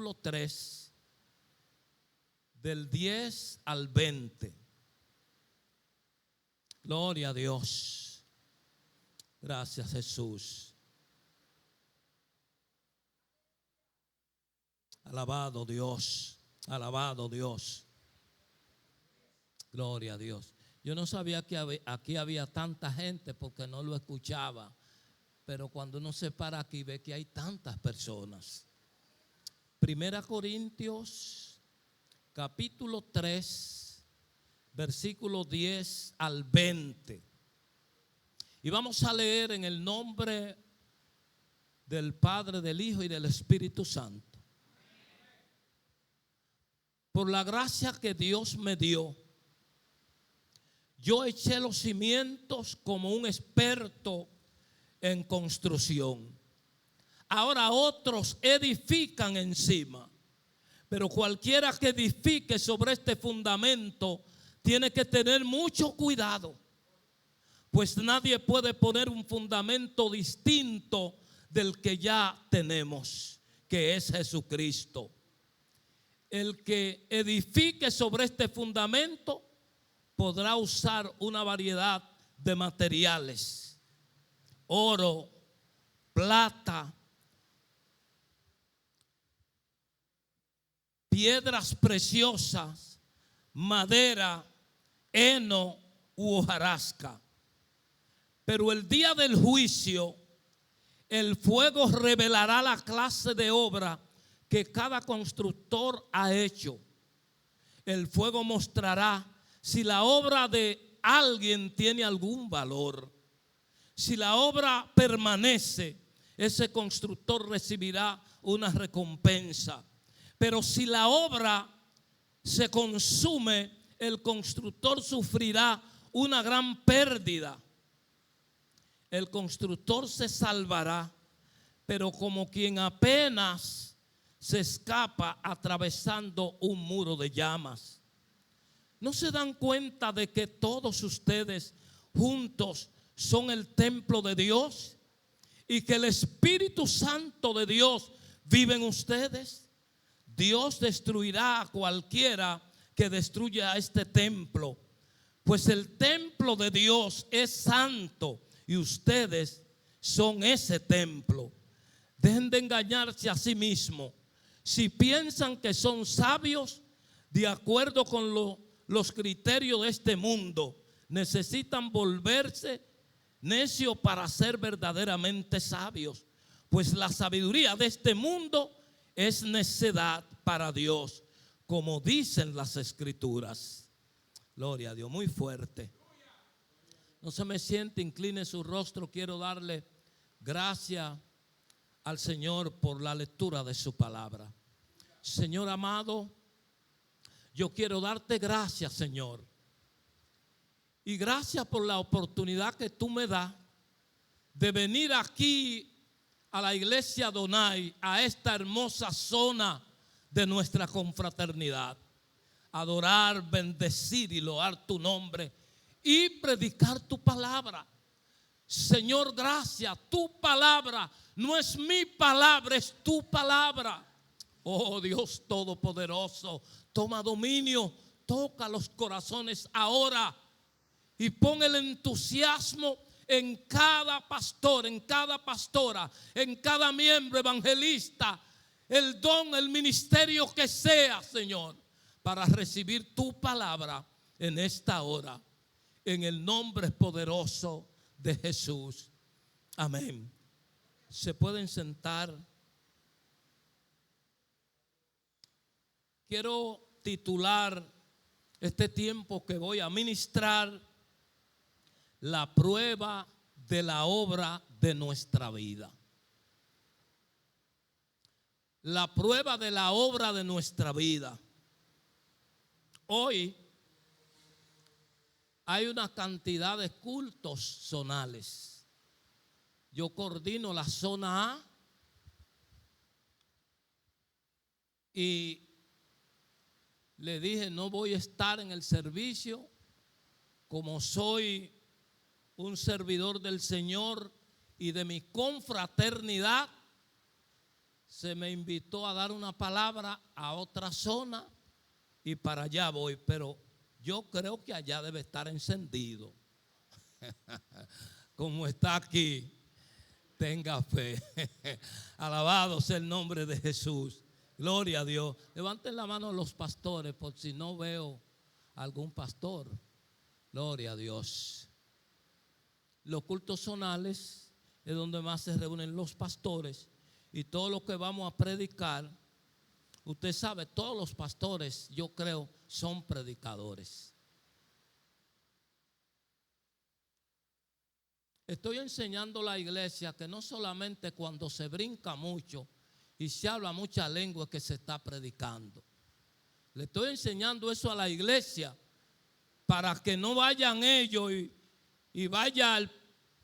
capítulo 3, del 10 al 20. Gloria a Dios. Gracias, Jesús. Alabado Dios, alabado Dios. Gloria a Dios. Yo no sabía que aquí había tanta gente porque no lo escuchaba. Pero cuando uno se para aquí ve que hay tantas personas. Primera Corintios, capítulo 3, versículo 10 al 20. Y vamos a leer en el nombre del Padre, del Hijo y del Espíritu Santo. Por la gracia que Dios me dio, yo eché los cimientos como un experto en construcción. Ahora otros edifican encima. Pero cualquiera que edifique sobre este fundamento tiene que tener mucho cuidado, pues nadie puede poner un fundamento distinto del que ya tenemos, que es Jesucristo. El que edifique sobre este fundamento podrá usar una variedad de materiales: oro, plata, piedras preciosas, madera, heno u hojarasca. Pero el día del juicio, el fuego revelará la clase de obra que cada constructor ha hecho. El fuego mostrará si la obra de alguien tiene algún valor. Si la obra permanece, ese constructor recibirá una recompensa. Pero si la obra se consume, el constructor sufrirá una gran pérdida. El constructor se salvará, pero como quien apenas se escapa atravesando un muro de llamas. ¿No se dan cuenta de que todos ustedes juntos son el templo de Dios y que el Espíritu Santo de Dios vive en ustedes? Dios destruirá a cualquiera que destruya este templo, pues el templo de Dios es santo y ustedes son ese templo. Dejen de engañarse a sí mismos. Si piensan que son sabios de acuerdo con los criterios de este mundo, necesitan volverse necios para ser verdaderamente sabios, pues la sabiduría de este mundo es necedad para Dios, como dicen las Escrituras. Gloria a Dios, muy fuerte. No se me siente, incline su rostro. Quiero darle gracias al Señor por la lectura de su palabra. Señor amado, yo quiero darte gracias, Señor. Y gracias por la oportunidad que tú me das de venir aquí a la iglesia Adonai, a esta hermosa zona de nuestra confraternidad. Adorar, bendecir y loar tu nombre y predicar tu palabra. Señor, gracias. Tu palabra no es mi palabra, es tu palabra. Oh Dios Todopoderoso, toma dominio, toca los corazones ahora y pon el entusiasmo en cada pastor, en cada pastora, en cada miembro evangelista, el don, el ministerio que sea, Señor, para recibir tu palabra en esta hora, en el nombre poderoso de Jesús. Amén. Se pueden sentar. Quiero titular este tiempo que voy a ministrar: la prueba de la obra de nuestra vida. La prueba de la obra de nuestra vida. Hoy hay una cantidad de cultos zonales. Yo coordino la zona A y le dije: no voy a estar en el servicio, como soy un servidor del Señor y de mi confraternidad. se me invitó a dar una palabra a otra zona y para allá voy, pero yo creo que allá debe estar encendido. Como está aquí, tenga fe. Alabado sea el nombre de Jesús. Gloria a Dios. Levanten la mano los pastores, por si no veo algún pastor. Gloria a Dios. Los cultos zonales es donde más se reúnen los pastores. Y todo lo que vamos a predicar, usted sabe, todos los pastores, yo creo, son predicadores. Estoy enseñando a la iglesia que no solamente cuando se brinca mucho y se habla mucha lengua que se está predicando. Le estoy enseñando eso a la iglesia para que no vayan ellos y vaya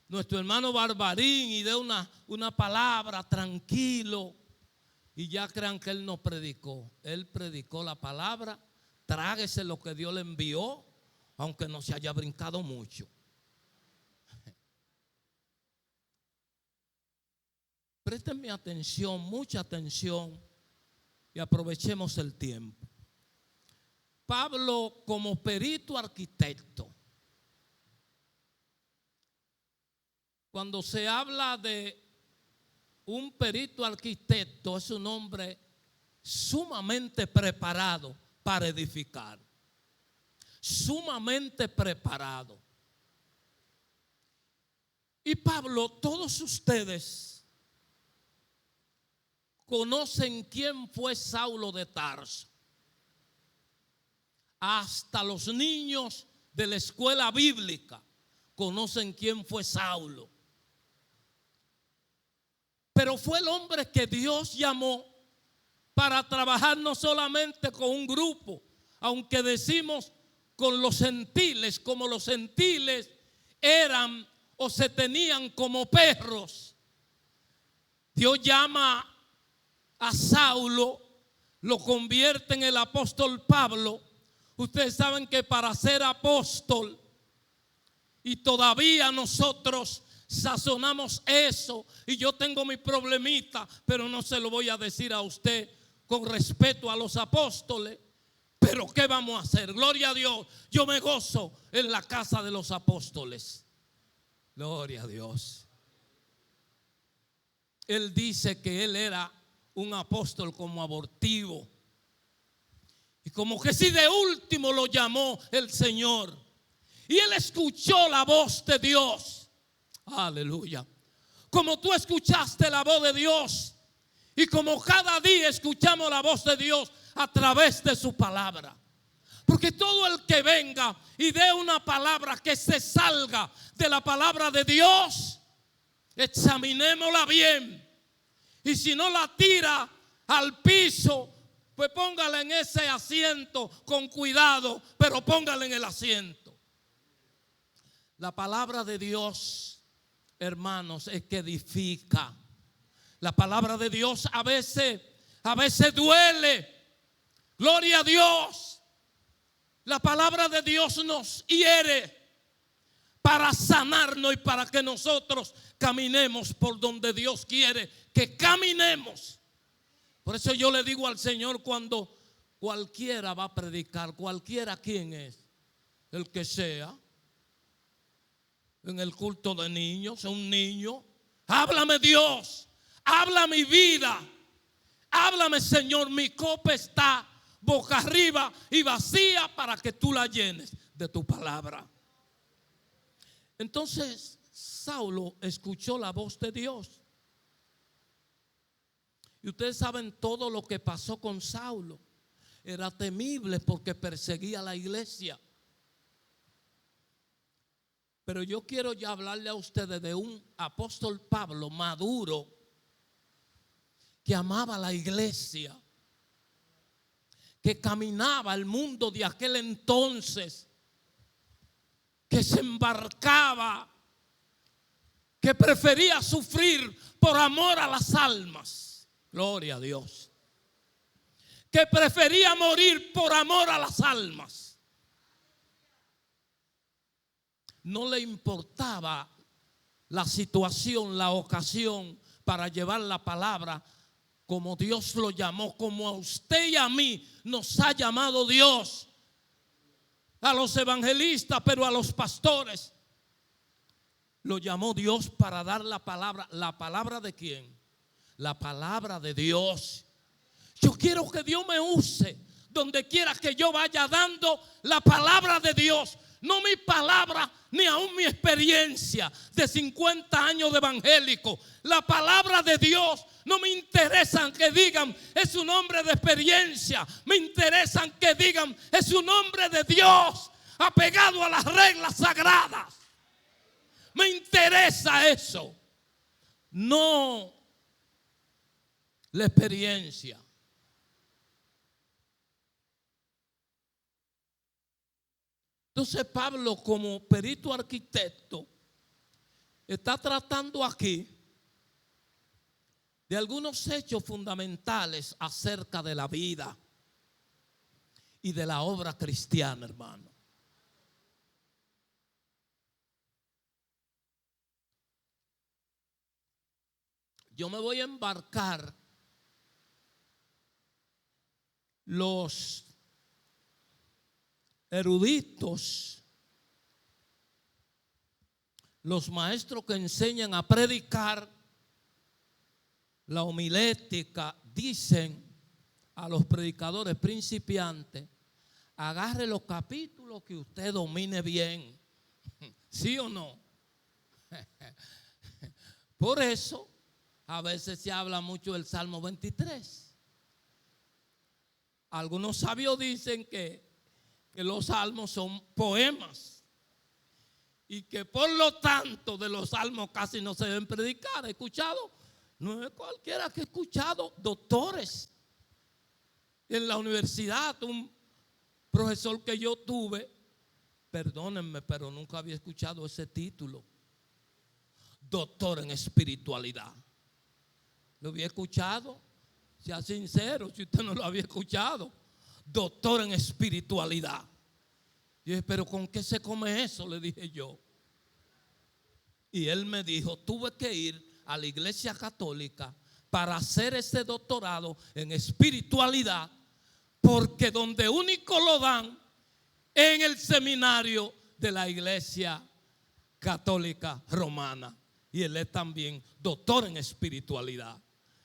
nuestro hermano Barbarín y dé una palabra tranquilo y ya crean que él no predicó. Él predicó la palabra, tráguese lo que Dios le envió, aunque no se haya brincado mucho. Préstenme atención, mucha atención, y aprovechemos el tiempo. Pablo, como perito arquitecto, cuando se habla de un perito arquitecto, es un hombre sumamente preparado para edificar. Sumamente preparado. Y Pablo, todos ustedes conocen quién fue Saulo de Tarso. Hasta los niños de la escuela bíblica conocen quién fue Saulo. Pero fue el hombre que Dios llamó para trabajar no solamente con un grupo, aunque decimos con los gentiles, como los gentiles eran o se tenían como perros. Dios llama a Saulo, lo convierte en el apóstol Pablo. Ustedes saben que para ser apóstol, y todavía nosotros sazonamos eso, y yo tengo mi problemita, pero no se lo voy a decir a usted con respeto a los apóstoles. Pero ¿qué vamos a hacer? Gloria a Dios, yo me gozo en la casa de los apóstoles. Gloria a Dios. Él dice que él era un apóstol como abortivo. Y como que si de último lo llamó el Señor. Y él escuchó la voz de Dios. Aleluya. Como tú escuchaste la voz de Dios. Y como cada día escuchamos la voz de Dios a través de su palabra. Porque todo el que venga y dé una palabra que se salga de la palabra de Dios, examinémosla bien. Y si no la tira al piso, pues póngala en ese asiento con cuidado, pero póngala en el asiento. La palabra de Dios, hermanos, es que edifica. La palabra de Dios a veces duele. Gloria a Dios. La palabra de Dios nos hiere para sanarnos y para que nosotros caminemos por donde Dios quiere que caminemos. Por eso yo le digo al Señor, cuando cualquiera va a predicar, cualquiera quién es, el que sea, en el culto de niños, un niño, háblame Dios, habla mi vida, háblame Señor, mi copa está boca arriba y vacía para que tú la llenes de tu palabra. Entonces Saulo escuchó la voz de Dios. Y ustedes saben todo lo que pasó con Saulo. Era temible porque perseguía a la iglesia. Pero yo quiero ya hablarle a ustedes de un apóstol Pablo maduro que amaba a la iglesia, que caminaba el mundo de aquel entonces, que se embarcaba, que prefería sufrir por amor a las almas. Gloria a Dios. Que prefería morir por amor a las almas. No le importaba la situación, la ocasión para llevar la palabra como Dios lo llamó, como a usted y a mí nos ha llamado Dios, a los evangelistas, pero a los pastores lo llamó Dios para dar la palabra ¿de quién? La palabra de Dios. Yo quiero que Dios me use donde quiera que yo vaya, dando la palabra de Dios. No mi palabra, ni aún mi experiencia de 50 años de evangélico. La palabra de Dios. No me interesan que digan es un hombre de experiencia. Me interesan que digan es un hombre de Dios, apegado a las reglas sagradas. Me interesa eso. No la experiencia. Entonces Pablo, como perito arquitecto, está tratando aquí de algunos hechos fundamentales acerca de la vida y de la obra cristiana, hermano. Yo me voy a embarcar los eruditos, los maestros que enseñan a predicar la homilética, dicen a los predicadores principiantes: agarre los capítulos que usted domine bien. ¿Sí o no? Por eso a veces se habla mucho del Salmo 23. Algunos sabios dicen que los salmos son poemas y que por lo tanto de los salmos casi no se deben predicar. He escuchado, no es cualquiera que he escuchado, doctores en la universidad. Un profesor que yo tuve, perdónenme, pero nunca había escuchado ese título, doctor en espiritualidad. ¿Lo había escuchado? Sea sincero, si usted no lo había escuchado. Doctor en espiritualidad. Y dije, ¿pero con qué se come eso? Le dije yo. Y él me dijo, tuve que ir a la iglesia católica para hacer ese doctorado en espiritualidad, porque donde único lo dan en el seminario de la iglesia católica romana. Y él es también doctor en espiritualidad.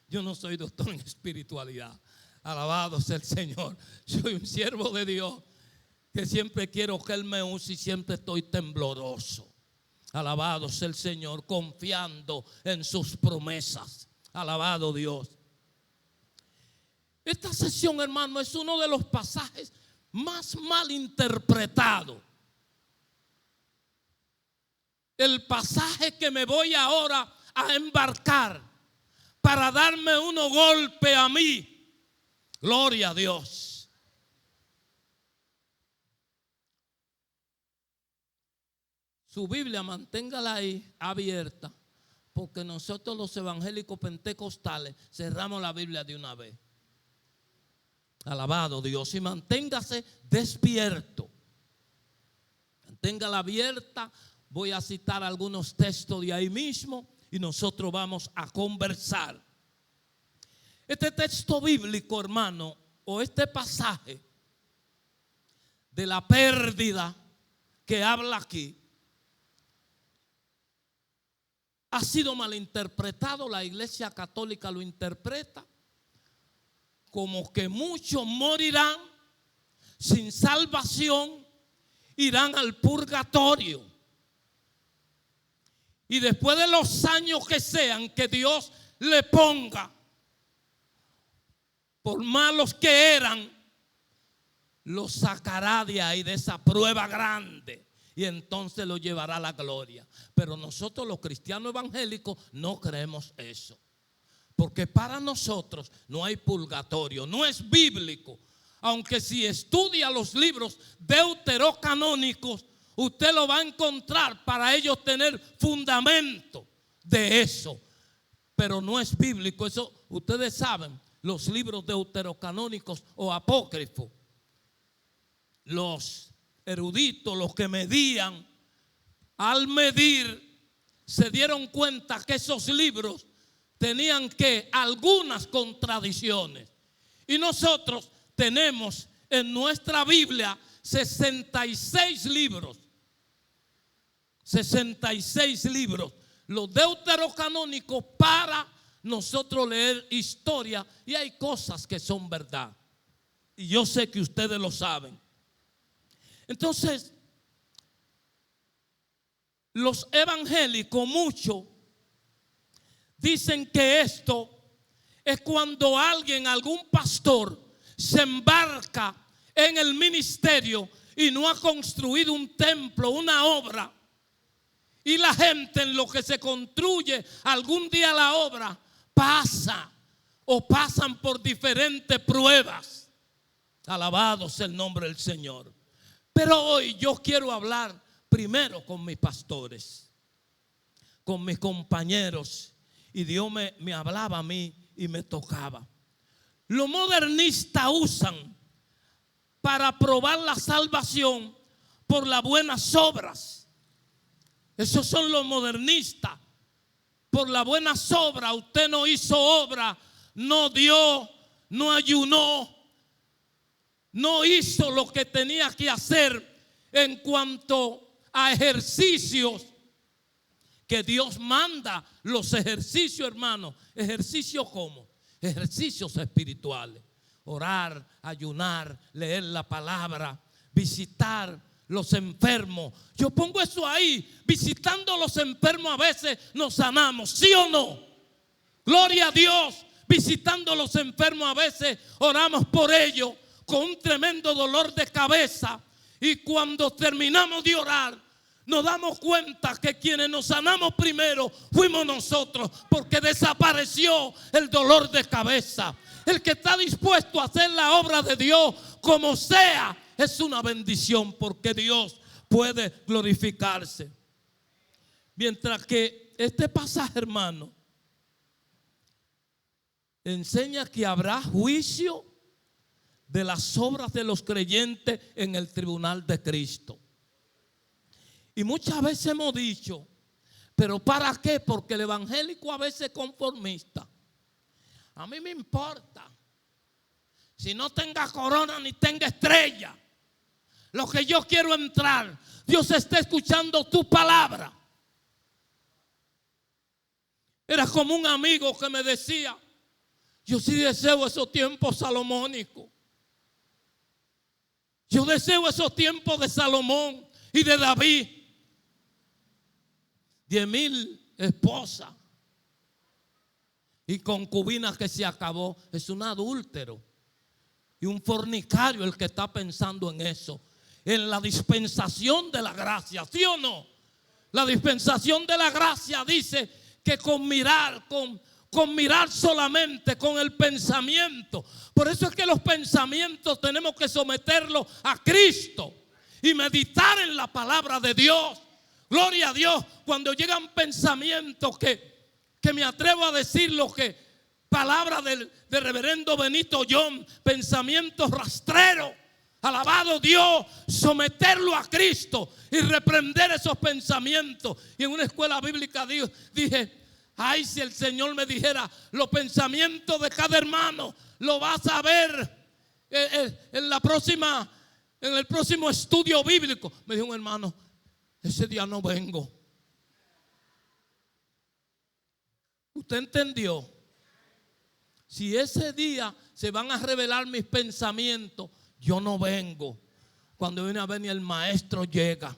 Yo no soy doctor en espiritualidad. Alabado sea el Señor. Soy un siervo de Dios que siempre quiero que Él me use y siempre estoy tembloroso. Alabado sea el Señor, confiando en sus promesas. Alabado Dios. Esta sesión, hermano, es uno de los pasajes más mal interpretados. El pasaje que me voy ahora a embarcar para darme uno golpe a mí. Gloria a Dios. Su Biblia manténgala ahí abierta, porque nosotros los evangélicos pentecostales cerramos la Biblia de una vez. Alabado Dios. Y manténgase despierto. Manténgala abierta. Voy a citar algunos textos de ahí mismo y nosotros vamos a conversar. Este texto bíblico, hermano, o este pasaje de la pérdida que habla aquí, ha sido malinterpretado. La Iglesia Católica lo interpreta como que muchos morirán sin salvación, irán al purgatorio. Y después de los años que sean que Dios le ponga, por malos que eran, los sacará de ahí, de esa prueba grande, y entonces lo llevará a la gloria. Pero nosotros los cristianos evangélicos no creemos eso, porque para nosotros no hay purgatorio, no es bíblico. Aunque si estudia los libros deuterocanónicos, usted lo va a encontrar para ellos tener fundamento de eso, pero no es bíblico. Eso ustedes saben, los libros deuterocanónicos o apócrifos, los eruditos, los que medían, al medir se dieron cuenta que esos libros tenían que algunas contradicciones. Y nosotros tenemos en nuestra Biblia 66 libros. 66 libros. Los deuterocanónicos para nosotros leer historia, y hay cosas que son verdad. Y yo sé que ustedes lo saben. Entonces, los evangélicos muchos dicen que esto es cuando alguien, algún pastor, se embarca en el ministerio y no ha construido un templo, una obra. Y la gente, en lo que se construye algún día la obra, pasa o pasan por diferentes pruebas. Alabado sea el nombre del Señor. Pero hoy yo quiero hablar primero con mis pastores, con mis compañeros. Y Dios me hablaba a mí y me tocaba. Los modernistas usan para probar la salvación por las buenas obras. Esos son los modernistas. Por las buenas obras. Usted no hizo obra, no dio, no ayunó, no hizo lo que tenía que hacer en cuanto a ejercicios que Dios manda. Los ejercicios, hermanos. ¿Ejercicios cómo? Ejercicios espirituales. Orar, ayunar, leer la palabra, visitar los enfermos. Yo pongo eso ahí. Visitando a los enfermos a veces nos sanamos, ¿sí o no? Gloria a Dios. Visitando a los enfermos a veces oramos por ellos con un tremendo dolor de cabeza. Y cuando terminamos de orar, nos damos cuenta que quienes nos sanamos primero fuimos nosotros, porque desapareció el dolor de cabeza. El que está dispuesto a hacer la obra de Dios como sea, es una bendición, porque Dios puede glorificarse. Mientras que este pasaje, hermano, enseña que habrá juicio de las obras de los creyentes en el tribunal de Cristo. Y muchas veces hemos dicho, ¿pero para qué? Porque el evangélico a veces es conformista. A mí me importa si no tenga corona ni tenga estrella. Lo que yo quiero entrar, Dios está escuchando tu palabra. Era como un amigo que me decía, yo sí deseo esos tiempos salomónicos. Yo deseo esos tiempos de Salomón y de David. 10,000 esposas y concubinas que se acabó. Es un adúltero y un fornicario el que está pensando en eso. En la dispensación de la gracia, ¿sí o no? La dispensación de la gracia dice que con mirar solamente, con el pensamiento. Por eso es que los pensamientos tenemos que someterlos a Cristo y meditar en la palabra de Dios. Gloria a Dios. Cuando llegan pensamientos que me atrevo a decir lo que palabra del reverendo Benito John, pensamientos rastreros. Alabado Dios, someterlo a Cristo y reprender esos pensamientos. Y en una escuela bíblica dije, ay, si el Señor me dijera los pensamientos de cada hermano, lo vas a ver en el próximo estudio bíblico. Me dijo un hermano, ese día no vengo. ¿Usted entendió? Si ese día se van a revelar mis pensamientos, yo no vengo. Cuando viene a venir el maestro llega.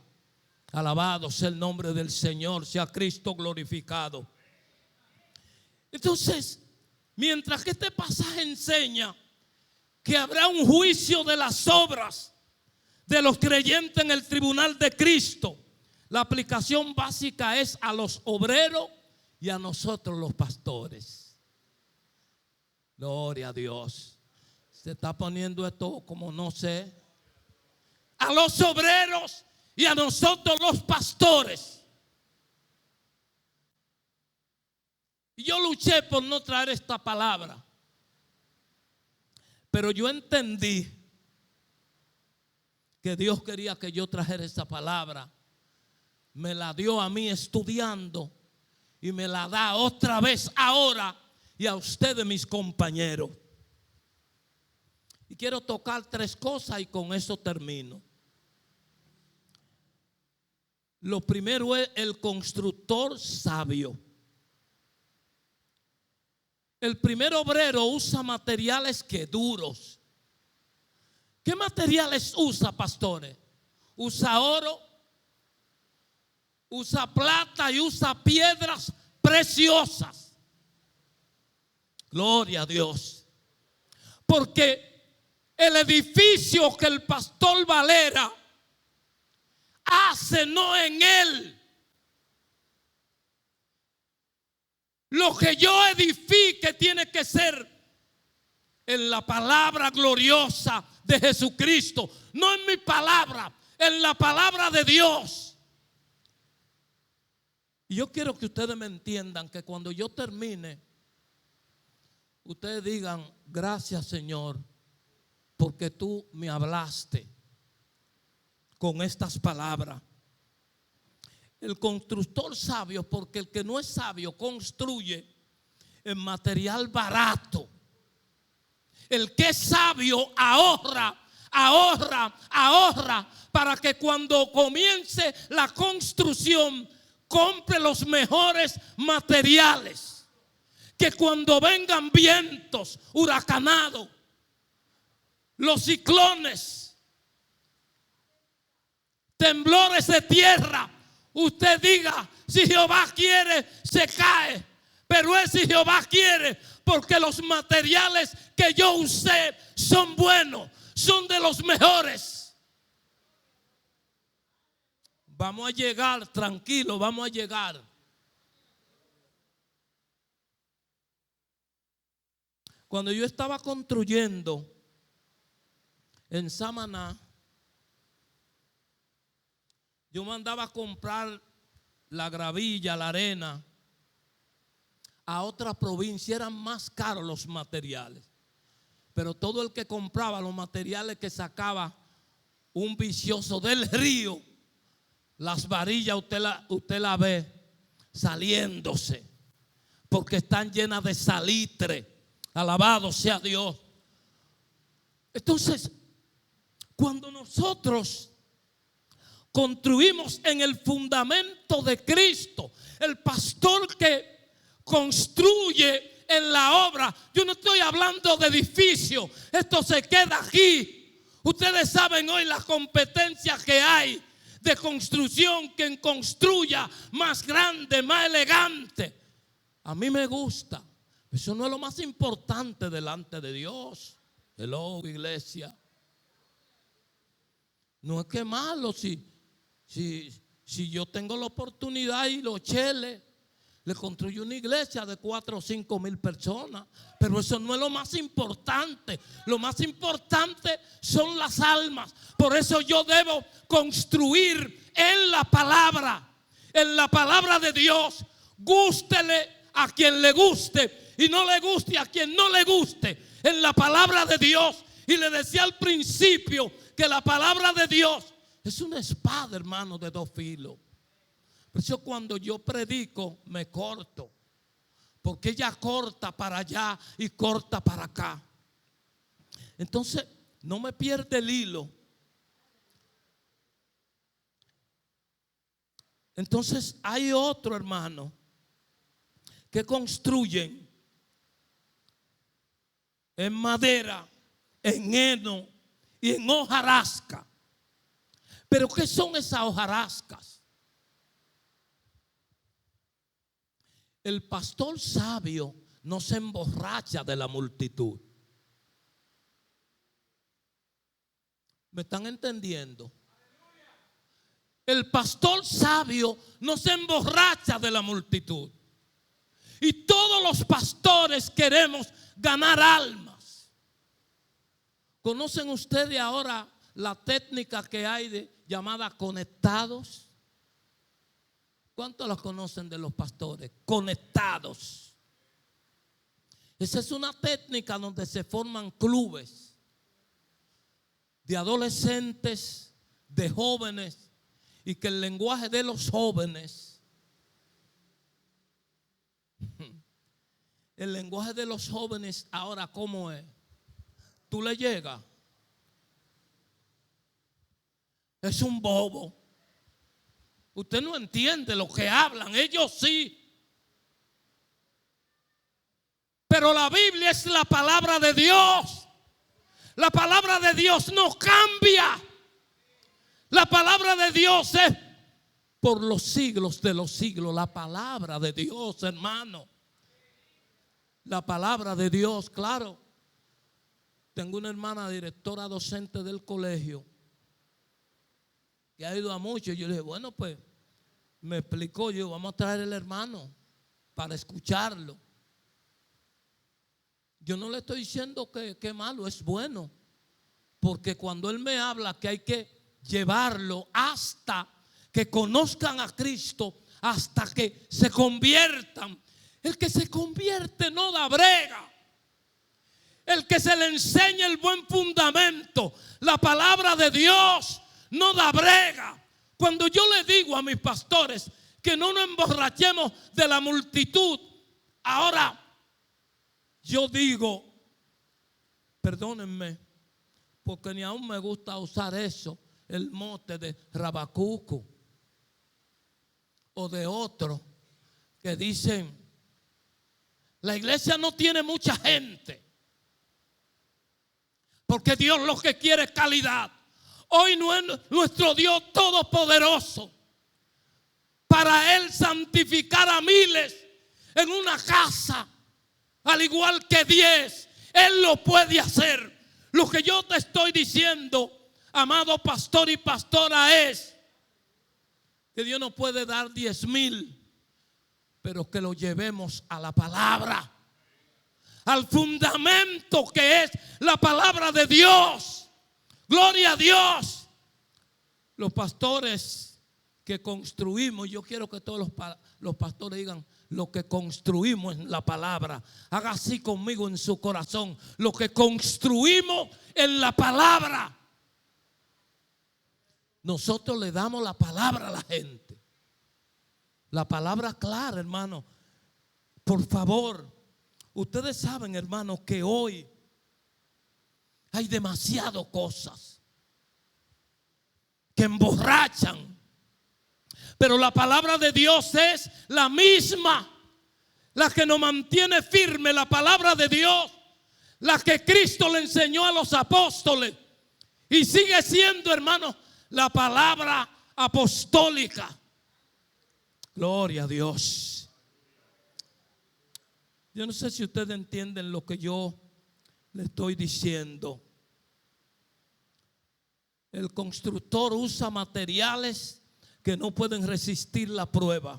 Alabado sea el nombre del Señor, sea Cristo glorificado. Entonces, mientras que este pasaje enseña que habrá un juicio de las obras de los creyentes en el tribunal de Cristo, la aplicación básica es a los obreros y a nosotros los pastores. Gloria a Dios. Se está poniendo esto como no sé. A los obreros y a nosotros los pastores. Y yo luché por no traer esta palabra. Pero yo entendí que Dios quería que yo trajera esa palabra. Me la dio a mí estudiando y me la da otra vez ahora y a ustedes, mis compañeros. Y quiero tocar 3 cosas y con eso termino. Lo primero es el constructor sabio. El primer obrero usa materiales que duros. ¿Qué materiales usa, pastores? Usa oro, usa plata y usa piedras preciosas. Gloria a Dios. Porque el edificio que el pastor Valera hace no en él. Lo que yo edifique tiene que ser en la palabra gloriosa de Jesucristo. No en mi palabra, en la palabra de Dios. Y yo quiero que ustedes me entiendan que cuando yo termine, ustedes digan: gracias, Señor, porque tú me hablaste con estas palabras. El constructor sabio, porque el que no es sabio construye en material barato. El que es sabio ahorra para que cuando comience la construcción compre los mejores materiales. Que cuando vengan vientos, huracanados, los ciclones, temblores de tierra, usted diga: si Jehová quiere, se cae. Pero es si Jehová quiere, porque los materiales que yo usé son buenos, son de los mejores. Vamos a llegar, tranquilo, vamos a llegar. Cuando yo estaba construyendo en Samaná, yo mandaba a comprar la gravilla, la arena a otra provincia. Eran más caros los materiales, pero todo el que compraba los materiales que sacaba un vicioso del río, las varillas usted la ve saliéndose porque están llenas de salitre. Alabado sea Dios. Entonces, cuando nosotros construimos en el fundamento de Cristo, el pastor que construye en la obra, yo no estoy hablando de edificio, esto se queda aquí. Ustedes saben hoy las competencias que hay de construcción, quien construya más grande, más elegante. A mí me gusta. Eso no es lo más importante delante de Dios. Hello, iglesia. No es que malo si yo tengo la oportunidad y los cheles, le construyo una iglesia de 4 o 5 mil personas. Pero eso no es lo más importante. Lo más importante son las almas. Por eso yo debo construir en la palabra de Dios. Gústele a quien le guste y no le guste a quien no le guste. En la palabra de Dios. Y le decía al principio que la palabra de Dios es una espada, hermano, de 2 filos. Por eso cuando yo predico me corto, porque ella corta para allá y corta para acá. Entonces no me pierde el hilo. Entonces hay otro hermano que construyen en madera, en heno y en hojarasca. Pero ¿qué son esas hojarascas? El pastor sabio no se emborracha de la multitud. ¿Me están entendiendo? El pastor sabio no se emborracha de la multitud. Y todos los pastores queremos ganar almas. ¿Conocen ustedes ahora la técnica que hay llamada conectados? ¿Cuántos la conocen de los pastores? Conectados. Esa es una técnica donde se forman clubes de adolescentes, de jóvenes, y que el lenguaje de los jóvenes el lenguaje de los jóvenes ahora, ¿cómo es? Tú le llegas. Es un bobo. Usted no entiende lo que hablan, ellos sí. Pero la Biblia es la palabra de Dios. La palabra de Dios no cambia. La palabra de Dios es por los siglos de los siglos. La palabra de Dios, hermano. La palabra de Dios, claro. Tengo una hermana directora docente del colegio que ha ido a muchos. Yo le dije, bueno, pues me explicó, yo vamos a traer el hermano para escucharlo. Yo no le estoy diciendo que malo, es bueno. Porque cuando él me habla que hay que llevarlo hasta que conozcan a Cristo, hasta que se conviertan. El que se convierte no da brega. El que se le enseña el buen fundamento, la palabra de Dios, no da brega. Cuando yo le digo a mis pastores que no nos emborrachemos de la multitud, ahora yo digo, perdónenme, porque ni aún me gusta usar eso, el mote de Rabacuco o de otro que dicen, la iglesia no tiene mucha gente, porque Dios lo que quiere es calidad. Hoy no es nuestro Dios todopoderoso para Él santificar a miles en una casa, al igual que 10. Él lo puede hacer. Lo que yo te estoy diciendo, amado pastor y pastora, es que Dios nos puede dar 10,000, pero que lo llevemos a la palabra, al fundamento que es la palabra de Dios. Gloria a Dios. Los pastores que construimos, yo quiero que todos los pastores digan, lo que construimos en la palabra. Haga así conmigo en su corazón. Lo que construimos en la palabra. Nosotros le damos la palabra a la gente. La palabra clara, hermano. Por favor, ustedes saben, hermano, que hoy hay demasiadas cosas que emborrachan. Pero la palabra de Dios es la misma, la que nos mantiene firme, la palabra de Dios, la que Cristo le enseñó a los apóstoles y sigue siendo, hermano, la palabra apostólica. Gloria a Dios. Yo no sé si ustedes entienden lo que yo le estoy diciendo. El constructor usa materiales que no pueden resistir la prueba.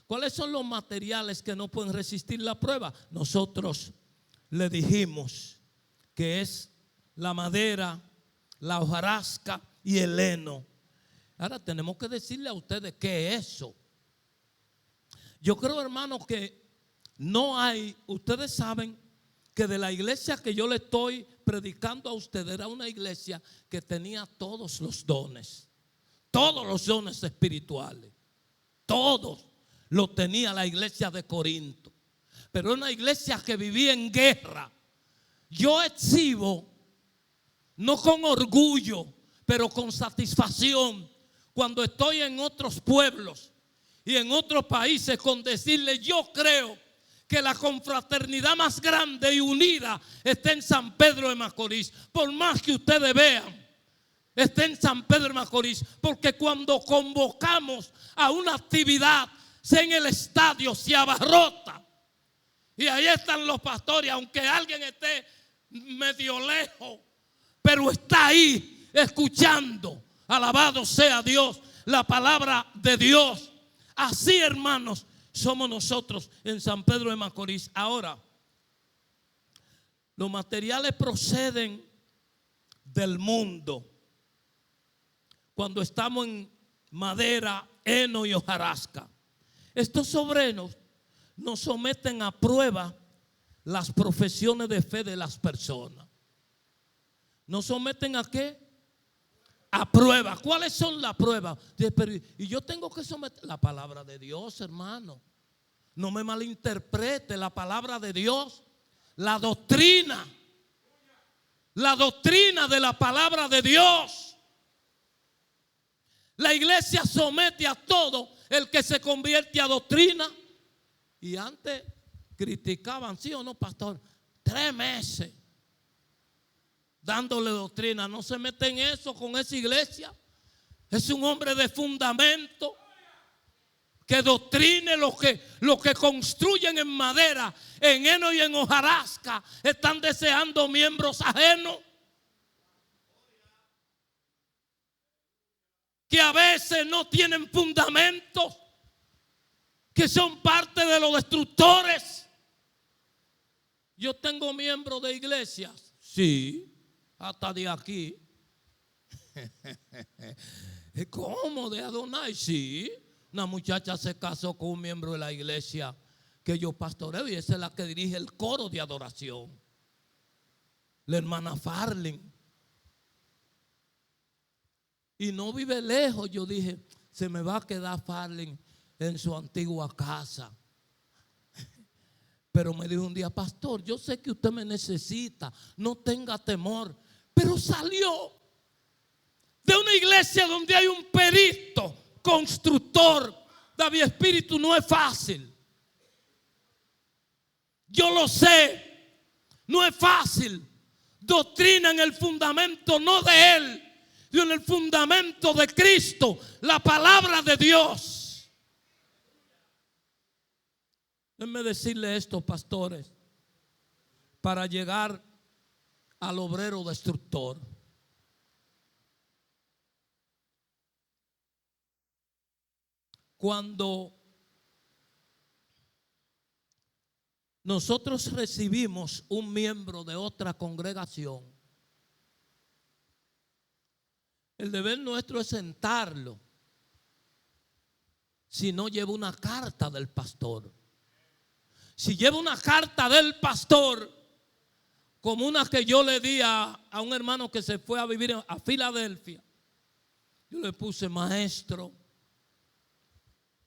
¿Cuáles son los materiales que no pueden resistir la prueba? Nosotros le dijimos que es la madera, la hojarasca y el heno. Ahora tenemos que decirle a ustedes qué es eso. Yo creo, hermano, que no hay, ustedes saben que de la iglesia que yo le estoy predicando a ustedes era una iglesia que tenía todos los dones espirituales. Todos los tenía la iglesia de Corinto. Pero una iglesia que vivía en guerra. Yo exhibo, no con orgullo, pero con satisfacción, cuando estoy en otros pueblos y en otros países, con decirle, yo creo que la confraternidad más grande y unida está en San Pedro de Macorís. Por más que ustedes vean, está en San Pedro de Macorís. Porque cuando convocamos a una actividad, sea en el estadio, se abarrota. Y ahí están los pastores, aunque alguien esté medio lejos, pero está ahí escuchando. Alabado sea Dios, la palabra de Dios. Así, hermanos, somos nosotros en San Pedro de Macorís. Ahora, los materiales proceden del mundo. Cuando estamos en madera, heno y hojarasca, estos obreros nos someten a prueba las profesiones de fe de las personas. ¿Nos someten a qué? A prueba. ¿Cuáles son las pruebas? Y yo tengo que someter la palabra de Dios, hermano. No me malinterprete la palabra de Dios. La doctrina de la palabra de Dios. La iglesia somete a todo el que se convierte a doctrina. Y antes criticaban, ¿sí o no, pastor? 3 meses dándole doctrina. No se mete en eso con esa iglesia. Es un hombre de fundamento. Que doctrine lo que construyen en madera, en heno y en hojarasca. Están deseando miembros ajenos. Que a veces no tienen fundamentos. Que son parte de los destructores. Yo tengo miembros de iglesias. Sí, hasta de aquí. ¿Cómo? ¿De Adonai? Sí. Una muchacha se casó con un miembro de la iglesia que yo pastoreo y esa es la que dirige el coro de adoración. La hermana Farlin. Y no vive lejos. Yo dije, se me va a quedar Farlin en su antigua casa. Pero me dijo un día, pastor, yo sé que usted me necesita, no tenga temor. Pero salió de una iglesia donde hay un perito constructor. David, espíritu no es fácil. Yo lo sé, no es fácil. Doctrina en el fundamento no de él, sino en el fundamento de Cristo, la palabra de Dios. Déjenme decirle esto, pastores, para llegar al obrero destructor. Cuando nosotros recibimos un miembro de otra congregación, el deber nuestro es sentarlo. Si no lleva una carta del pastor. Si lleva una carta del pastor, como una que yo le di a un hermano que se fue a vivir a Filadelfia, yo le puse maestro,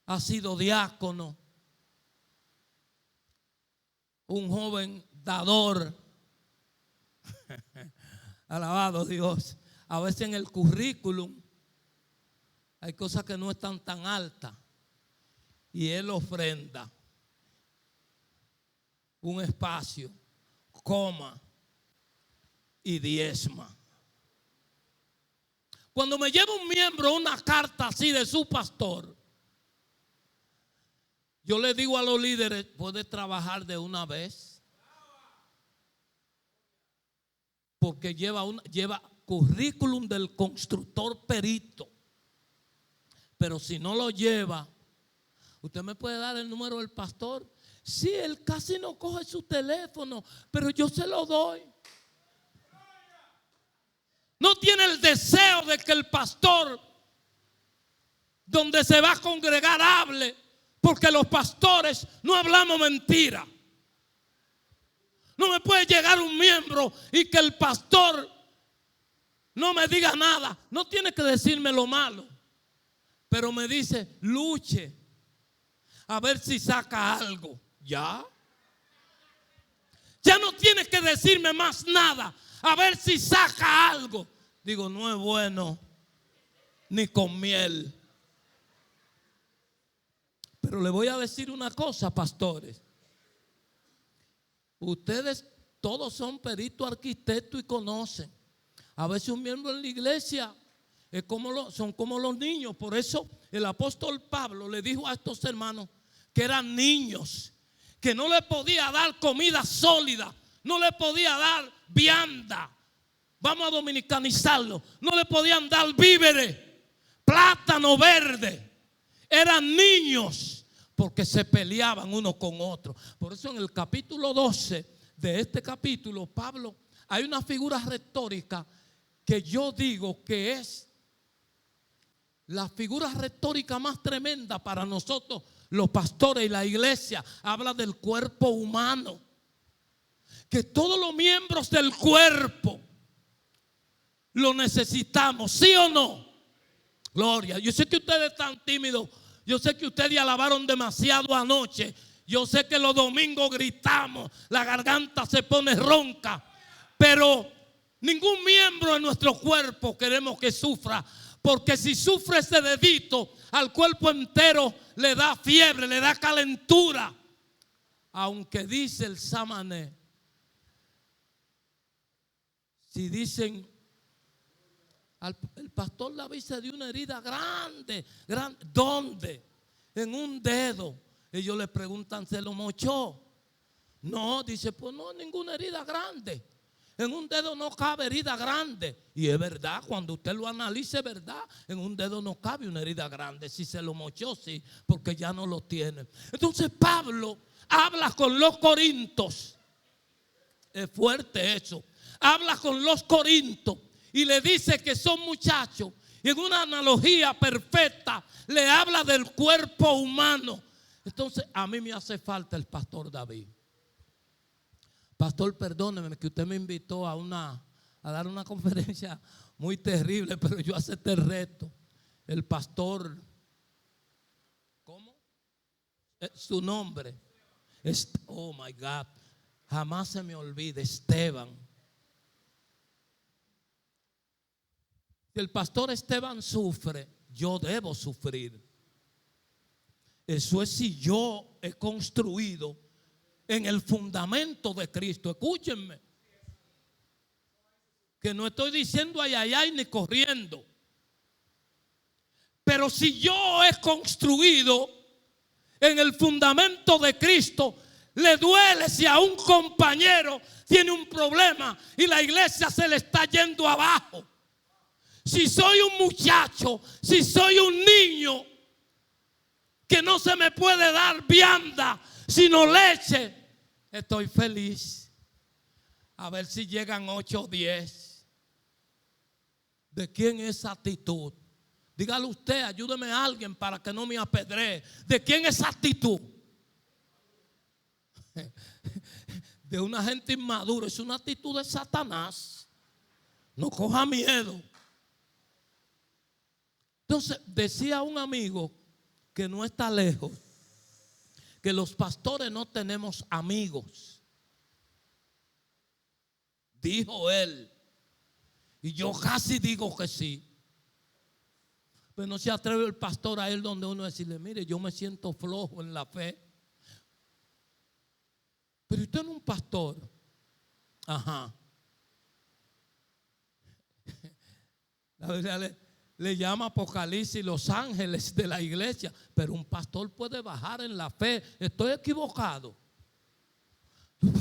ha sido diácono, un joven dador. Alabado Dios. A veces en el currículum hay cosas que no están tan altas y él ofrenda un espacio, coma y diezma. Cuando me lleva un miembro una carta así de su pastor, yo le digo a los líderes, puede trabajar de una vez. Porque lleva currículum del constructor perito. Pero si no lo lleva, ¿usted me puede dar el número del pastor? Sí, él casi no coge su teléfono, pero yo se lo doy. No tiene el deseo de que el pastor donde se va a congregar hable. Porque los pastores no hablamos mentira. No me puede llegar un miembro y que el pastor no me diga nada. No tiene que decirme lo malo, pero me dice, luche a ver si saca algo. Ya no tiene que decirme más nada, a ver si saca algo. Digo, no es bueno ni con miel. Pero le voy a decir una cosa, pastores. Ustedes todos son peritos, arquitectos y conocen. A veces un miembro en la iglesia son como los niños. Por eso el apóstol Pablo le dijo a estos hermanos que eran niños, que no le podía dar comida sólida, no le podía dar vianda. Vamos a dominicanizarlo. No le podían dar víveres, plátano verde. Eran niños porque se peleaban uno con otro. Por eso en el capítulo 12 de este capítulo, Pablo, hay una figura retórica que yo digo que es la figura retórica más tremenda para nosotros los pastores y la iglesia. Habla del cuerpo humano, que todos los miembros del cuerpo lo necesitamos, ¿sí o no? Gloria. Yo sé que ustedes están tímidos. Yo sé que ustedes alabaron demasiado anoche. Yo sé que los domingos gritamos, la garganta se pone ronca, pero ningún miembro de nuestro cuerpo queremos que sufra, porque si sufre ese dedito, al cuerpo entero le da fiebre, le da calentura. Aunque dice el Samané, si dicen, el pastor David se dio una herida grande, grande. ¿Dónde? En un dedo. Ellos le preguntan, ¿se lo mochó? No, dice, pues no, ninguna herida grande. En un dedo no cabe herida grande. Y es verdad, cuando usted lo analice, es verdad. En un dedo no cabe una herida grande. Si se lo mochó, sí, porque ya no lo tiene. Entonces Pablo habla con los corintios. Es fuerte eso. Habla con los corintios y le dice que son muchachos. Y en una analogía perfecta le habla del cuerpo humano. Entonces a mí me hace falta el pastor David. Pastor, perdóneme que usted me invitó a dar una conferencia muy terrible, pero yo acepté el reto. El pastor, ¿cómo? Su nombre. Oh my God, jamás se me olvide, Esteban. Si el pastor Esteban sufre, yo debo sufrir. Eso es si yo he construido en el fundamento de Cristo. Escúchenme, que no estoy diciendo ay, ay, ay, ni corriendo. Pero si yo he construido en el fundamento de Cristo, le duele si a un compañero tiene un problema y la iglesia se le está yendo abajo. Si soy un muchacho, si soy un niño, que no se me puede dar vianda, sino leche, estoy feliz. A ver si llegan 8 o 10. ¿De quién es esa actitud? Dígale usted, ayúdeme a alguien para que no me apedree. ¿De quién es esa actitud? De una gente inmadura. Es una actitud de Satanás. No coja miedo. Entonces decía un amigo que no está lejos, que los pastores no tenemos amigos. Dijo él. Y yo casi digo que sí. Pero no se atreve el pastor a él donde uno decirle, mire, yo me siento flojo en la fe. Pero usted no es un pastor. Ajá. La verdad le llama Apocalipsis los ángeles de la iglesia. Pero un pastor puede bajar en la fe. Estoy equivocado. Los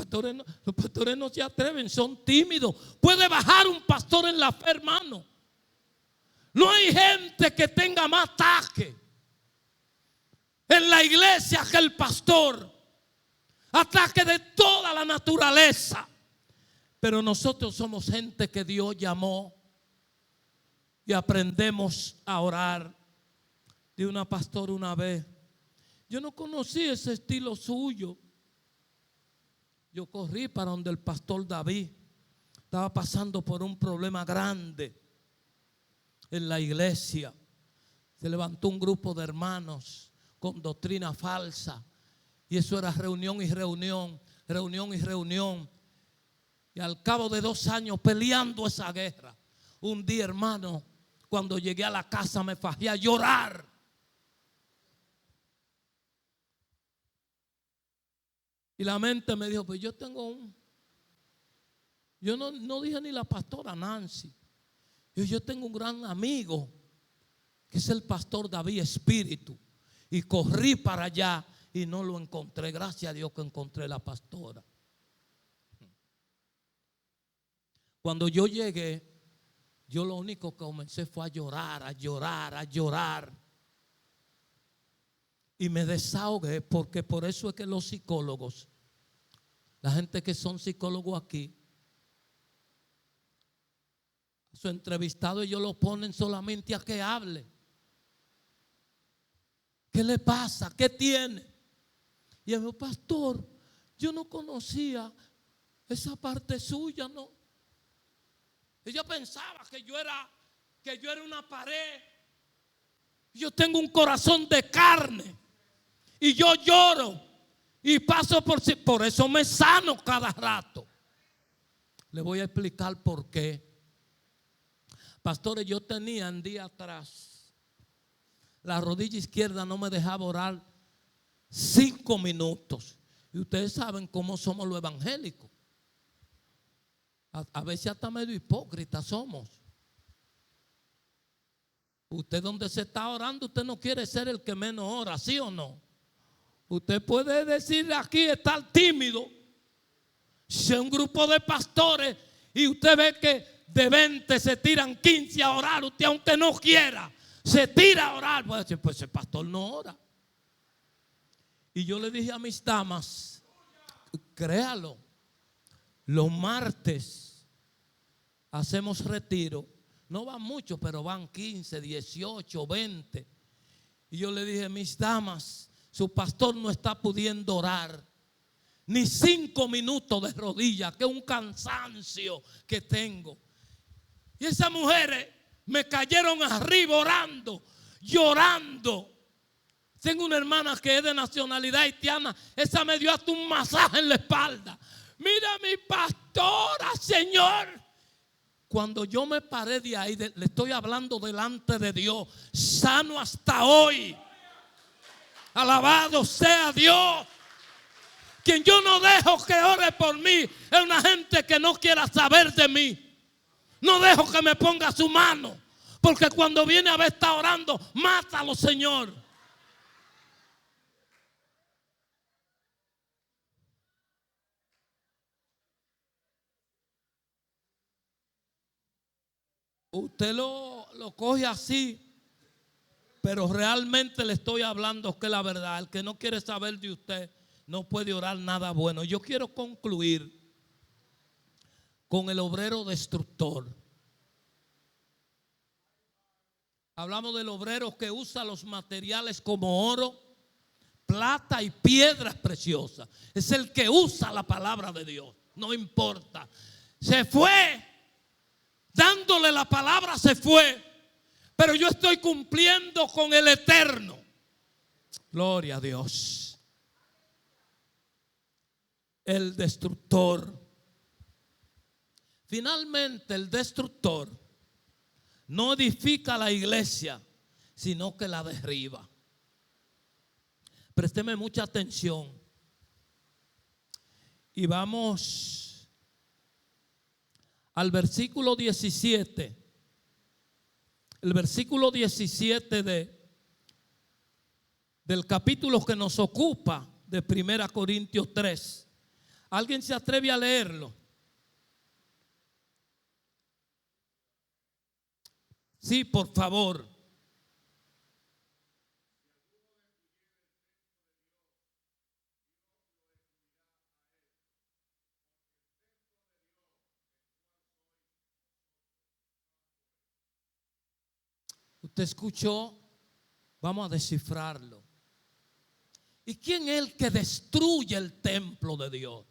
pastores no se atreven, son tímidos. Puede bajar un pastor en la fe, hermano. No hay gente que tenga más ataque en la iglesia que el pastor. Ataque de toda la naturaleza. Pero nosotros somos gente que Dios llamó y aprendemos a orar. De una pastora una vez, yo no conocí ese estilo suyo. Yo corrí para donde el pastor David estaba pasando por un problema grande en la iglesia. Se levantó un grupo de hermanos con doctrina falsa. Y eso era reunión y reunión, reunión y reunión. Y al cabo de 2 años peleando esa guerra, un día, hermano, cuando llegué a la casa me fajé a llorar. Y la mente me dijo, pues yo tengo yo no dije ni la pastora Nancy. Yo tengo un gran amigo que es el pastor David Espíritu. Y corrí para allá y no lo encontré. Gracias a Dios que encontré la pastora. Cuando yo llegué, yo lo único que comencé fue a llorar, a llorar, a llorar. Y me desahogué, porque por eso es que los psicólogos, la gente que son psicólogos aquí, su entrevistado ellos lo ponen solamente a que hable. ¿Qué le pasa? ¿Qué tiene? Y el pastor, yo no conocía esa parte suya, ¿no? Ella pensaba que yo era una pared. Yo tengo un corazón de carne y yo lloro Y paso por eso me sano cada rato. Le voy a explicar por qué. Pastores, yo tenía un día atrás, la rodilla izquierda no me dejaba orar 5 minutos. Y ustedes saben cómo somos los evangélicos. A veces hasta medio hipócritas somos. Usted donde se está orando, usted no quiere ser el que menos ora, ¿sí o no? Usted puede decir aquí estar tímido. Si un grupo de pastores y usted ve que de 20 se tiran 15 a orar, usted aunque no quiera, se tira a orar. Pues el pastor no ora. Y yo le dije a mis damas, créalo, los martes hacemos retiro. No van muchos, pero van 15, 18, 20. Y yo le dije, mis damas, su pastor no está pudiendo orar ni 5 minutos de rodillas, que es un cansancio que tengo. Y esas mujeres me cayeron arriba orando, llorando. Tengo una hermana que es de nacionalidad haitiana. Esa me dio hasta un masaje en la espalda. Mira mi pastora, Señor. Cuando yo me paré de ahí, le estoy hablando delante de Dios, sano hasta hoy. Alabado sea Dios. Quien yo no dejo que ore por mí es una gente que no quiera saber de mí. No dejo que me ponga su mano, porque cuando viene a ver está orando, mátalo, Señor. Usted lo coge así, pero realmente le estoy hablando que es la verdad. El que no quiere saber de usted no puede orar nada bueno. Yo quiero concluir con el obrero destructor. Hablamos del obrero que usa los materiales como oro, plata y piedras preciosas. Es el que usa la palabra de Dios. No importa. Se fue. Dándole la palabra se fue. Pero yo estoy cumpliendo con el eterno. Gloria a Dios. El destructor. Finalmente el destructor no edifica la iglesia, sino que la derriba. Présteme mucha atención. Y vamos al versículo 17. El versículo 17 del capítulo que nos ocupa de 1 Corintios 3. ¿Alguien se atreve a leerlo? Sí, por favor. ¿Usted escuchó? Vamos a descifrarlo. ¿Y quién es el que destruye el templo de Dios?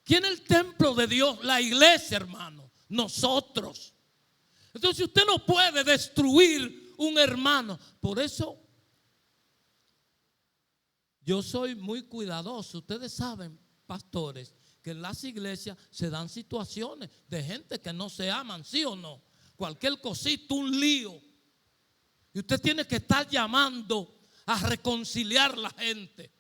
¿Quién es el templo de Dios? La iglesia, hermano. Nosotros. Entonces usted no puede destruir un hermano. Por eso yo soy muy cuidadoso. Ustedes saben, pastores, que en las iglesias se dan situaciones de gente que no se aman, ¿sí o no? Cualquier cosita, un lío. Y usted tiene que estar llamando a reconciliar la gente.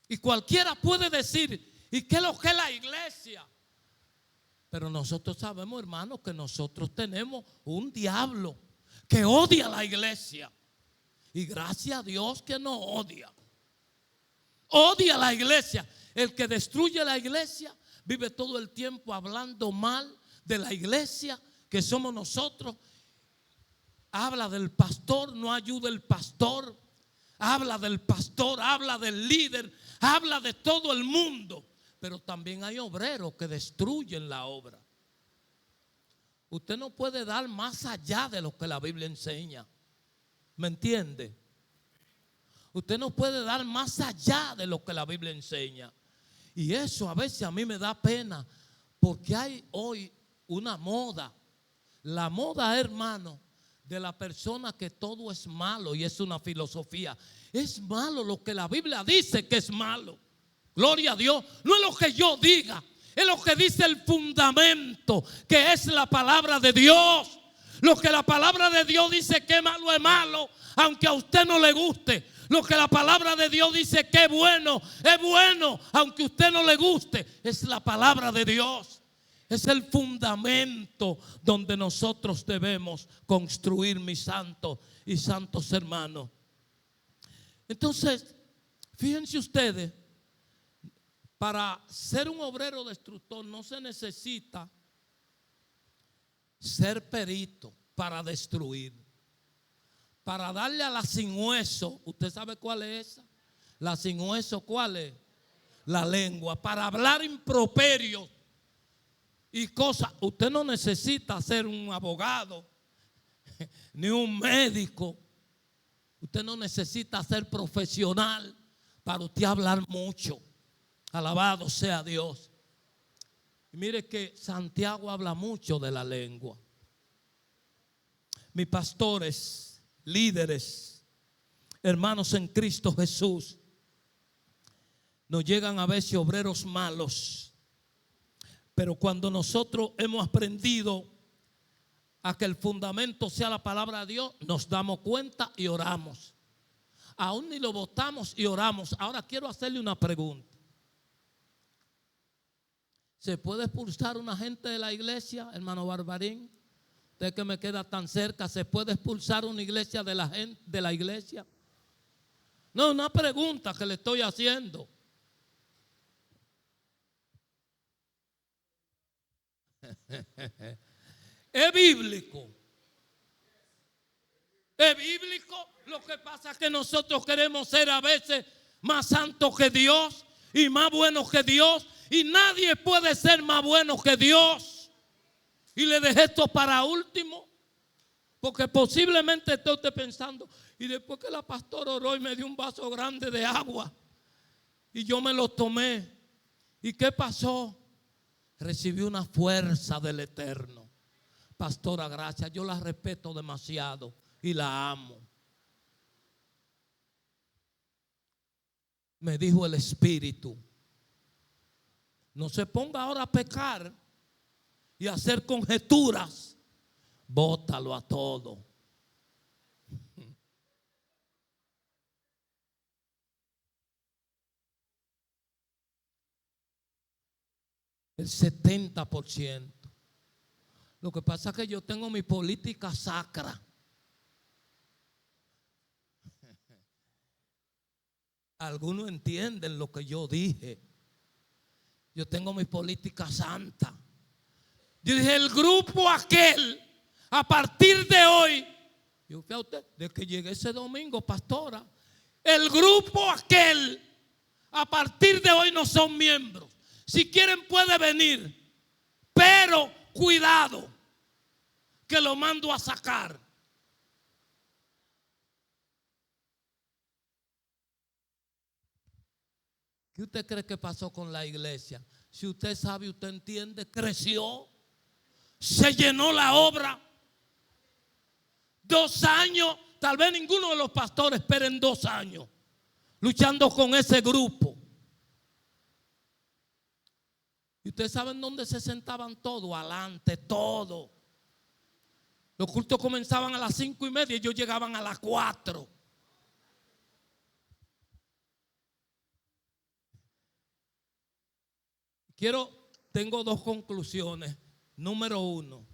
Y cualquiera puede decir, ¿y qué es lo que es la iglesia? Pero nosotros sabemos, hermanos, que nosotros tenemos un diablo que odia a la iglesia. Y gracias a Dios que no odia. Odia a la iglesia. El que destruye la iglesia vive todo el tiempo hablando mal de la iglesia, que somos nosotros. Habla del pastor, no ayuda el pastor. Habla del pastor, habla del líder, habla de todo el mundo. Pero también hay obreros que destruyen la obra. Usted no puede dar más allá de lo que la Biblia enseña. ¿Me entiende? Usted no puede dar más allá de lo que la Biblia enseña. Y eso a veces a mí me da pena, porque hay hoy una moda. La moda, hermano, de la persona que todo es malo y es una filosofía. Es malo lo que la Biblia dice que es malo. Gloria a Dios. No es lo que yo diga, es lo que dice el fundamento, que es la palabra de Dios. Lo que la palabra de Dios dice que malo es malo, aunque a usted no le guste. Lo que la palabra de Dios dice que es bueno, aunque a usted no le guste. Es la palabra de Dios. Es el fundamento donde nosotros debemos construir, mis santos y santos hermanos. Entonces, fíjense ustedes, para ser un obrero destructor no se necesita ser perito para destruir. Para darle a la sin hueso, ¿usted sabe cuál es esa? La sin hueso, ¿cuál es? La lengua. Para hablar improperios y cosas. Usted no necesita ser un abogado ni un médico. Usted no necesita ser profesional para usted hablar mucho. Alabado sea Dios. Y mire que Santiago habla mucho de la lengua. Mis pastores, líderes, hermanos en Cristo Jesús, nos llegan a veces obreros malos. Pero cuando nosotros hemos aprendido a que el fundamento sea la palabra de Dios, nos damos cuenta y oramos. Aún ni lo votamos y oramos. Ahora quiero hacerle una pregunta. ¿Se puede expulsar una gente de la iglesia, hermano Barbarín? Usted que me queda tan cerca, ¿se puede expulsar una iglesia de la gente de la iglesia? No, una pregunta que le estoy haciendo. Es bíblico. Es bíblico. Lo que pasa es que nosotros queremos ser a veces más santos que Dios y más buenos que Dios. Y nadie puede ser más bueno que Dios. Y le dejé esto para último, porque posiblemente esté usted pensando, y después que la pastora oró y me dio un vaso grande de agua y yo me lo tomé, ¿y qué pasó? Recibí una fuerza del Eterno. Pastora, gracias, yo la respeto demasiado y la amo. Me dijo el Espíritu, no se ponga ahora a pecar y a hacer conjeturas. Bótalo a todo. El 70%. Lo que pasa es que yo tengo mi política sacra. Algunos entienden lo que yo dije. Yo tengo mi política santa. Yo dije, el grupo aquel, a partir de hoy, yo fui a usted, de que llegué ese domingo, pastora, el grupo aquel, a partir de hoy no son miembros. Si quieren puede venir, pero cuidado, que lo mando a sacar. ¿Qué usted cree que pasó con la iglesia? Si usted sabe, usted entiende, creció, se llenó la obra. 2 años, tal vez ninguno de los pastores esperen 2 años luchando con ese grupo. Y ustedes saben dónde se sentaban todos, adelante, todo. Los cultos comenzaban a las 5:30 y ellos llegaban a las 4. Tengo 2 conclusiones. Número 1,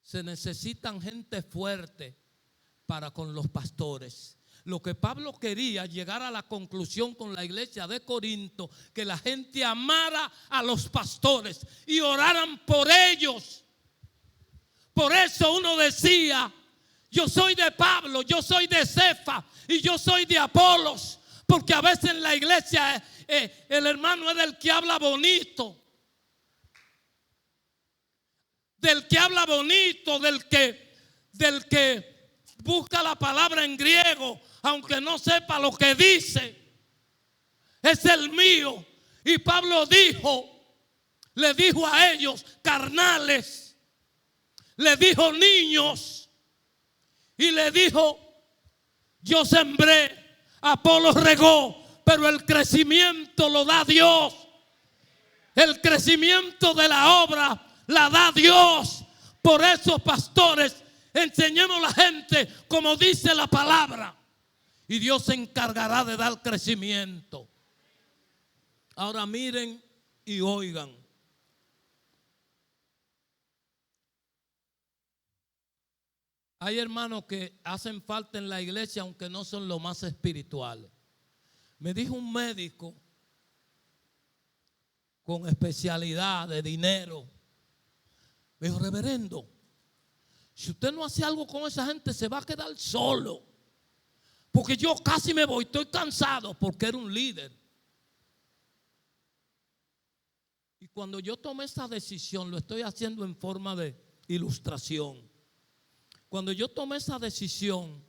se necesitan gente fuerte para con los pastores. Lo que Pablo quería, llegar a la conclusión con la iglesia de Corinto, que la gente amara a los pastores y oraran por ellos. Por eso uno decía, yo soy de Pablo, yo soy de Cefa y yo soy de Apolos. Porque a veces en la iglesia el hermano es del que habla bonito. Del que habla bonito, del que busca la palabra en griego, aunque no sepa lo que dice. Es el mío. Y Pablo le dijo a ellos, carnales, le dijo niños y le dijo: yo sembré, Apolo regó, pero el crecimiento lo da Dios. El crecimiento de la obra la da Dios. Por eso, pastores, enseñemos a la gente como dice la palabra, y Dios se encargará de dar crecimiento. Ahora miren y oigan. Hay hermanos que hacen falta en la iglesia, aunque no son los más espirituales. Me dijo un médico con especialidad de dinero, me dijo: reverendo, si usted no hace algo con esa gente, se va a quedar solo. Porque yo casi me voy, estoy cansado, porque era un líder. Y cuando yo tomé esa decisión, lo estoy haciendo en forma de ilustración. Cuando yo tomé esa decisión,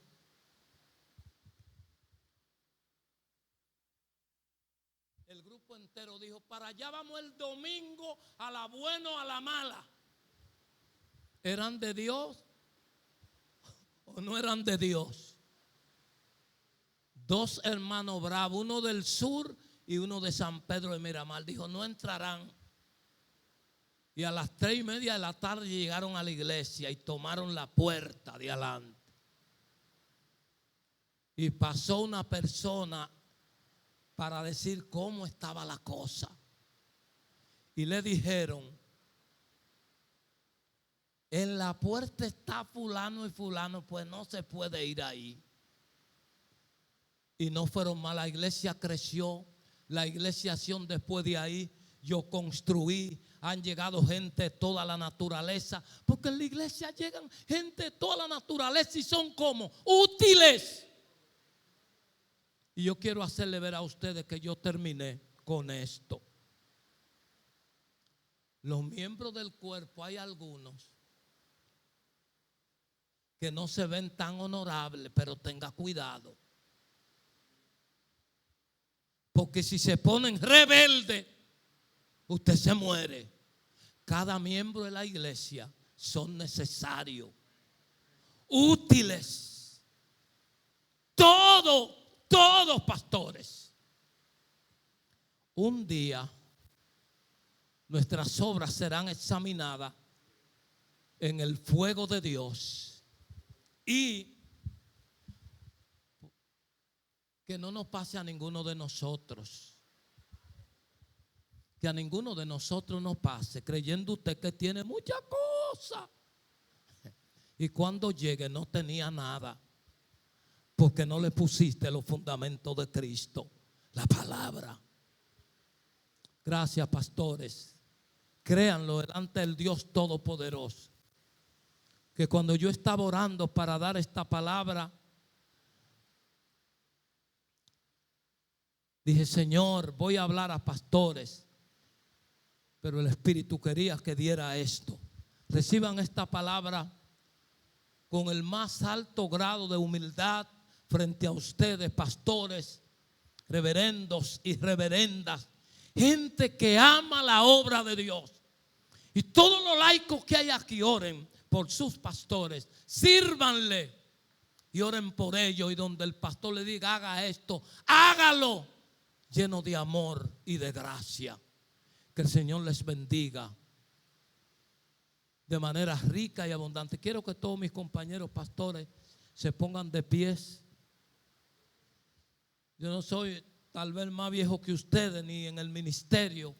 el grupo entero dijo: para allá vamos el domingo, a la buena o a la mala. ¿Eran de Dios o no eran de Dios? Dos hermanos bravos, uno del sur y uno de San Pedro de Miramar, dijo: no entrarán. Y a las 3:30 de la tarde llegaron a la iglesia y tomaron la puerta de adelante. Y pasó una persona para decir cómo estaba la cosa. Y le dijeron: en la puerta está fulano y fulano, pues no se puede ir ahí. Y no fueron mal, la iglesia creció, la iglesiación después de ahí, yo construí, han llegado gente de toda la naturaleza, porque en la iglesia llegan gente de toda la naturaleza y son como útiles. Y yo quiero hacerle ver a ustedes que yo terminé con esto. Los miembros del cuerpo, hay algunos que no se ven tan honorables, pero tenga cuidado. Porque si se ponen rebeldes, usted se muere. Cada miembro de la iglesia son necesarios, útiles. Todos pastores. Un día nuestras obras serán examinadas en el fuego de Dios. Y que no nos pase a ninguno de nosotros. Que a ninguno de nosotros nos pase creyendo usted que tiene muchas cosas. Y cuando llegue no tenía nada. Porque no le pusiste los fundamentos de Cristo, la palabra. Gracias, pastores. Créanlo delante del Dios Todopoderoso. Que cuando yo estaba orando para dar esta palabra, dije: Señor, voy a hablar a pastores. Pero el Espíritu quería que diera esto. Reciban esta palabra con el más alto grado de humildad frente a ustedes, pastores, reverendos y reverendas, gente que ama la obra de Dios. Y todos los laicos que hay aquí, oren por sus pastores, sírvanle y oren por ellos. Y donde el pastor le diga: haga esto, hágalo, lleno de amor y de gracia. Que el Señor les bendiga de manera rica y abundante. Quiero que todos mis compañeros pastores se pongan de pies. Yo no soy tal vez más viejo que ustedes ni en el ministerio,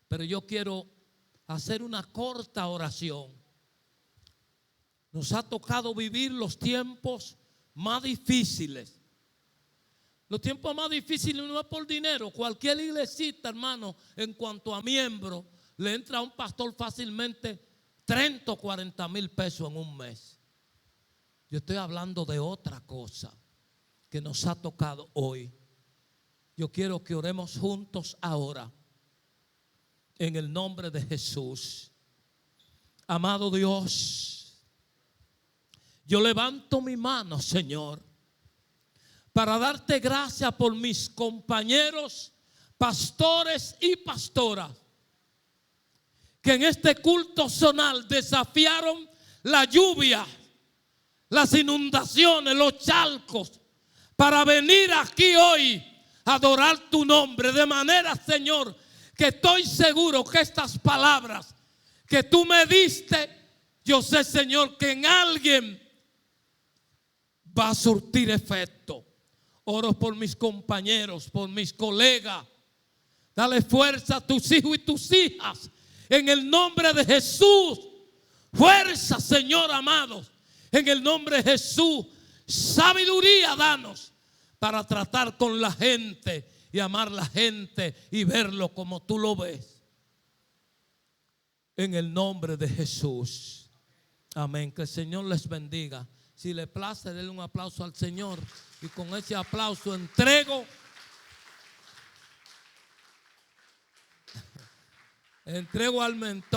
pero yo quiero hacer una corta oración. Nos ha tocado vivir los tiempos más difíciles. Los tiempos más difíciles no es por dinero. Cualquier iglesita, hermano, en cuanto a miembros, le entra a un pastor fácilmente 30 o 40 mil pesos en un mes. Yo estoy hablando de otra cosa que nos ha tocado hoy. Yo quiero que oremos juntos ahora en el nombre de Jesús. Amado Dios, yo levanto mi mano, Señor, para darte gracias por mis compañeros, pastores y pastoras, que en este culto zonal desafiaron la lluvia, las inundaciones, los charcos, para venir aquí hoy a adorar tu nombre. De manera, Señor, que estoy seguro que estas palabras que tú me diste, yo sé, Señor, que en alguien va a surtir efecto. Oro por mis compañeros, por mis colegas. Dale fuerza a tus hijos y tus hijas. En el nombre de Jesús. Fuerza, Señor, amados. En el nombre de Jesús. Sabiduría danos para tratar con la gente y amar la gente y verlo como tú lo ves. En el nombre de Jesús. Amén. Que el Señor les bendiga. Si le place, denle un aplauso al Señor. Y con ese aplauso entrego al mentor.